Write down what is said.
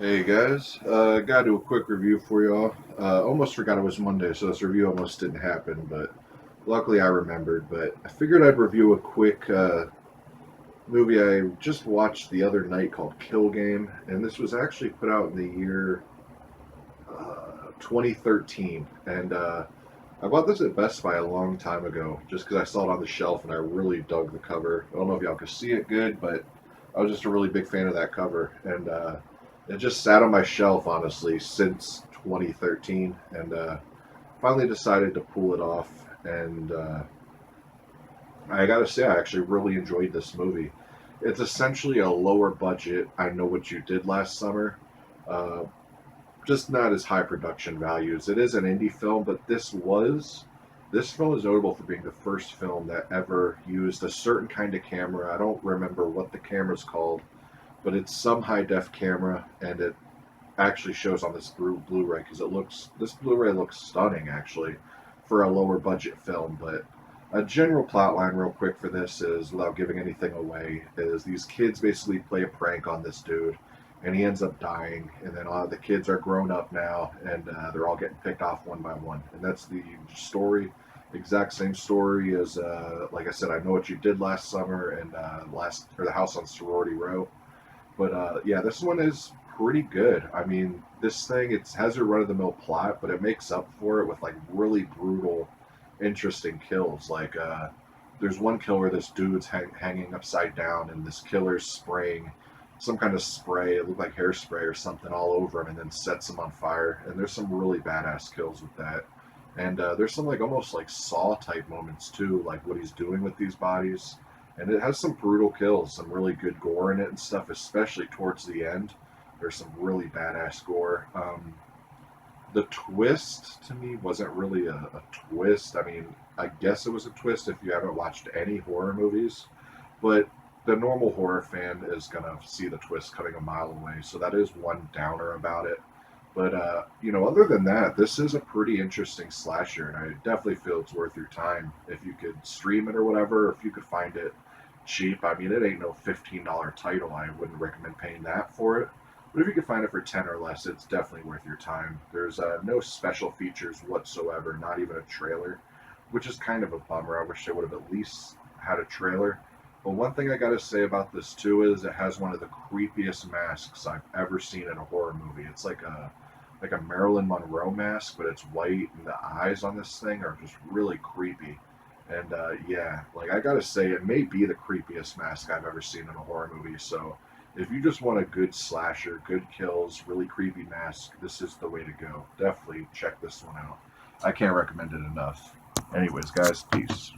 Hey guys, gotta do a quick review for y'all. Almost forgot it was Monday, so this review almost didn't happen, but luckily I remembered. But I figured I'd review a quick movie I just watched the other night called Kill Game, and this was actually put out in the year 2013. And I bought this at Best Buy a long time ago just because I saw it on the shelf and I really dug the cover. I don't know if y'all could see it good, but I was just a really big fan of that cover. And it just sat on my shelf, honestly, since 2013. And finally decided to pull it off. And I gotta say, I actually really enjoyed this movie. It's essentially a lower budget, I Know What You Did Last Summer. Uh, just not as high production values. It is an indie film, but this film is notable for being the first film that ever used a certain kind of camera. I don't remember what the camera's called, but it's some high def camera, and it actually shows on this Blu-ray because this Blu-ray looks stunning actually for a lower budget film. But a general plot line, real quick, for this is, without giving anything away, is these kids basically play a prank on this dude, and he ends up dying. And then the kids are grown up now, and they're all getting picked off one by one. And that's the story. Exact same story as, like I said, I Know What You Did Last Summer and the House on Sorority Row. But yeah, this one is pretty good. I mean, this thing it has a run of the mill plot, but it makes up for it with like really brutal, interesting kills. Like there's one kill where this dude's hanging upside down, and this killer's spraying some kind of spray. It looked like hairspray or something all over him, and then sets him on fire. And there's some really badass kills with that. And there's some like almost like Saw type moments too, like what he's doing with these bodies, and it has some brutal kills, some really good gore in it and stuff, especially towards the end. There's some really badass gore. The twist to me wasn't really a twist. I mean, I guess it was a twist if you haven't watched any horror movies, but the normal horror fan is gonna see the twist coming a mile away. So that is one downer about it. But other than that, this is a pretty interesting slasher, and I definitely feel it's worth your time if you could stream it or whatever, or if you could find it cheap. I mean, it ain't no $15 title. I wouldn't recommend paying that for it. But if you could find it for 10 or less, it's definitely worth your time. There's no special features whatsoever, not even a trailer, which is kind of a bummer. I wish they would have at least had a trailer. But one thing I gotta say about this too is it has one of the creepiest masks I've ever seen in a horror movie. It's like a Marilyn Monroe mask, but it's white, and the eyes on this thing are just really creepy. And yeah, like I gotta say, it may be the creepiest mask I've ever seen in a horror movie. So if you just want a good slasher, good kills, really creepy mask, this is the way to go. Definitely check this one out. I can't recommend it enough. Anyways, guys, peace.